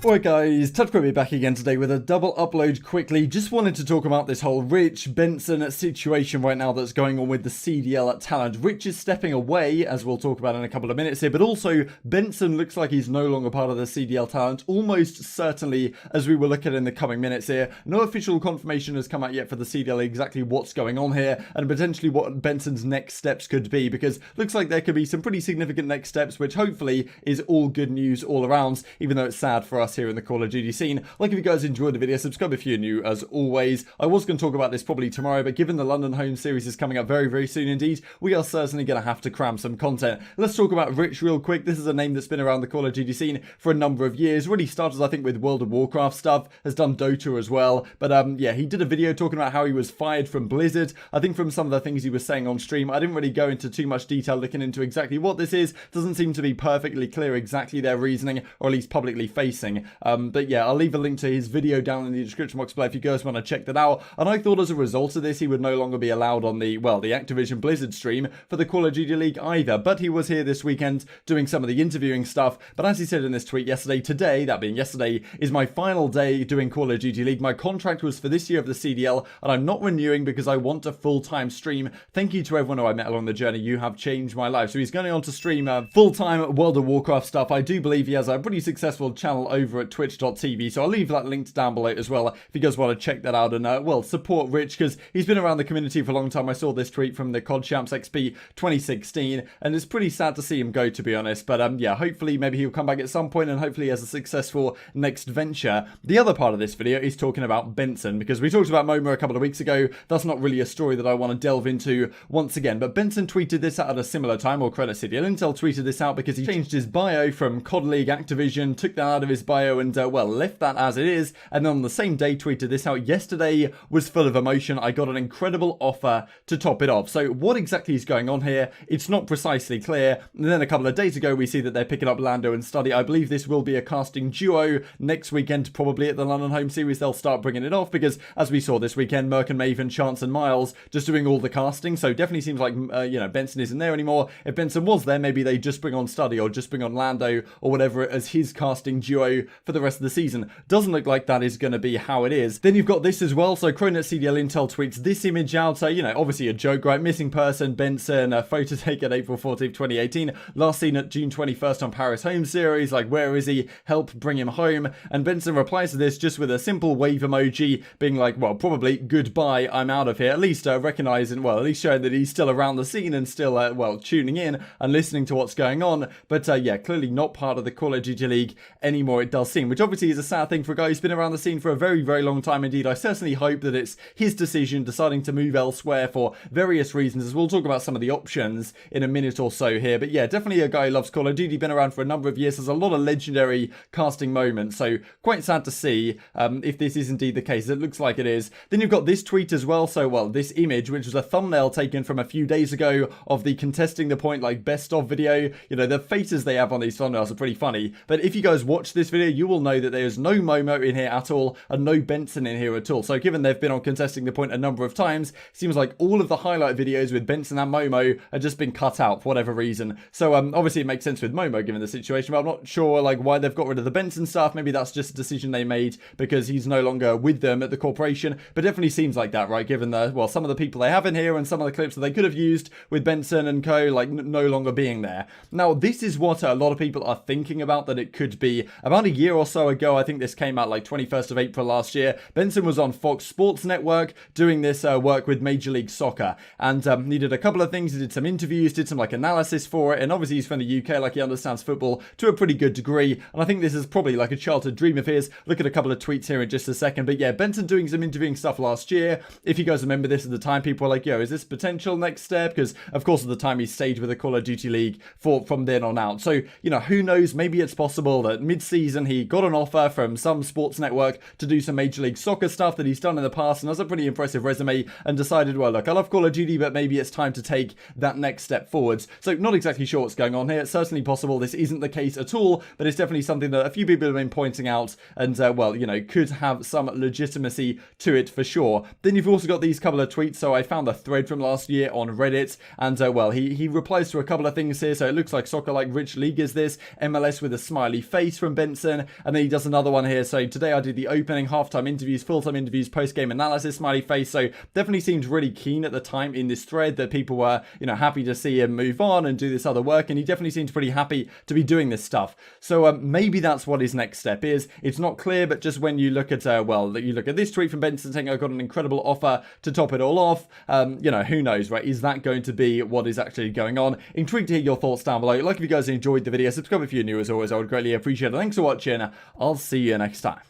Alright guys, TouchCoD back again today with a double upload quickly. Just wanted to talk about this whole Rich Benson situation right now that's going on with the CDL talent. Rich is stepping away, as we'll talk about in a couple of minutes here, but also Benson looks like he's no longer part of the CDL talent, almost certainly, as we will look at in the coming minutes here. No official confirmation has come out yet for the CDL exactly what's going on here, and potentially what Benson's next steps could be, because looks like there could be some pretty significant next steps, which hopefully is all good news all around, even though it's sad for us here in the Call of Duty scene. Like if you guys enjoyed the video, subscribe if you're new as always. I was going to talk about this probably tomorrow, but given the London home series is coming up very soon indeed, we are certainly going to have to cram some content. Let's talk about Rich real quick. This is a name that's been around the Call of Duty scene for a number of years. Really started I think with World of Warcraft stuff, has done Dota as well, but yeah, he did a video talking about how he was fired from Blizzard. I think from some of the things he was saying on stream, I didn't really go into too much detail looking into exactly what this is. Doesn't seem to be perfectly clear exactly their reasoning, or at least publicly facing. But yeah, I'll leave a link to his video down in the description box below if you guys want to check that out. And I thought as a result of this, he would no longer be allowed on the, well, the Activision Blizzard stream for the Call of Duty League either. But he was here this weekend doing some of the interviewing stuff. But as he said in this tweet yesterday, today, that being yesterday, is my final day doing Call of Duty League. My contract was for this year of the CDL, and I'm not renewing because I want a full-time stream. Thank you to everyone who I met along the journey. You have changed my life. So he's going on to stream full-time World of Warcraft stuff. I do believe he has a pretty successful channel over at twitch.tv. So I'll leave that linked down below as well if you guys want to check that out and, well, support Rich because he's been around the community for a long time. I saw this tweet from the CoD Champs XP 2016 and it's pretty sad to see him go, to be honest. But yeah, hopefully maybe he'll come back at some point and hopefully he has a successful next venture. The other part of this video is talking about Benson because we talked about Momo a couple of weeks ago. That's not really a story that I want to delve into once again, but Benson tweeted this out at a similar time, or credit CDL Intel tweeted this out because he changed his bio from CoD League Activision, took that out of his bio and, well, left that as it is, and then on the same day tweeted this out. Yesterday was full of emotion. I got an incredible offer to top it off. So what exactly is going on here? It's not precisely clear. And then a couple of days ago we see that they're picking up Lando and Study. I believe this will be a casting duo next weekend, probably at the London home series. They'll start bringing it off because as we saw this weekend, Merk and Maven, Chance and Miles just doing all the casting. So definitely seems like you know, Benson isn't there anymore. If Benson was there, maybe they just bring on Study or just bring on Lando or whatever as his casting duo for the rest of the season. Doesn't look like that is going to be how it is. Then you've got this as well. So Cronut CDL Intel tweets this image out. So, you know, obviously a joke, right? Missing person, Benson, a photo taken April 14th, 2018. Last seen at June 21st on Paris home series. Like, where is he? Help bring him home. And Benson replies to this just with a simple wave emoji being like, well, probably goodbye, I'm out of here. At least recognizing, well, at least showing that he's still around the scene and still, well, tuning in and listening to what's going on. But yeah, clearly not part of the Call of Duty League anymore, it does seem, which obviously is a sad thing for a guy who's been around the scene for a very long time indeed. I certainly hope that it's his decision deciding to move elsewhere for various reasons, as we'll talk about some of the options in a minute or so here. But yeah, definitely a guy who loves Call of Duty, been around for a number of years. There's a lot of legendary casting moments, so quite sad to see if this is indeed the case. It looks like it is. Then you've got this tweet as well. So, well, this image, which was a thumbnail taken from a few days ago of the contesting the point like best of video. You know, the faces they have on these thumbnails are pretty funny. But if you guys watch this video, you will know that there is no Momo in here at all and no Benson in here at all. So given they've been on contesting the point a number of times, seems like all of the highlight videos with Benson and Momo have just been cut out for whatever reason. So obviously it makes sense with Momo given the situation, but I'm not sure like why they've got rid of the Benson stuff. Maybe that's just a decision they made because he's no longer with them at the corporation, but definitely seems like that, right? Given the, well, some of the people they have in here and some of the clips that they could have used with Benson and co, like no longer being there. Now this is what a lot of people are thinking about that it could be. About a year or so ago, I think this came out like 21st of April last year, Benson was on Fox Sports Network doing this work with Major League Soccer, and he did a couple of things. He did some interviews, did some like analysis for it, and obviously he's from the UK, like he understands football to a pretty good degree, and I think this is probably like a childhood dream of his. Look at a couple of tweets here in just a second, but yeah, Benson doing some interviewing stuff last year. If you guys remember this at the time, people were like, yo, is this potential next step? Because of course at the time he stayed with the Call of Duty League from then on out. So, you know, who knows, maybe it's possible that mid-season he got an offer from some sports network to do some Major League Soccer stuff that he's done in the past and has a pretty impressive resume, and decided, well, look, I love Call of Duty, but maybe it's time to take that next step forwards. So not exactly sure what's going on here. It's certainly possible this isn't the case at all, but it's definitely something that a few people have been pointing out and, well, you know, could have some legitimacy to it for sure. Then you've also got these couple of tweets. So I found a thread from last year on Reddit, and, well, he replies to a couple of things here. So it looks like Soccer Like Rich League is this, MLS with a smiley face from Benson, Benson, and then he does another one here. So today I did the opening, halftime interviews, full-time interviews, post-game analysis, smiley face. So definitely seemed really keen at the time in this thread that people were, you know, happy to see him move on and do this other work, and he definitely seemed pretty happy to be doing this stuff. So maybe that's what his next step is. It's not clear, but just when you look at, well, you look at this tweet from Benson saying, I got an incredible offer to top it all off, you know, who knows, right? Is that going to be what is actually going on? Intrigued to hear your thoughts down below. Like if you guys enjoyed the video, subscribe if you're new as always, I would greatly appreciate it. Thanks for watching. I'll see you next time.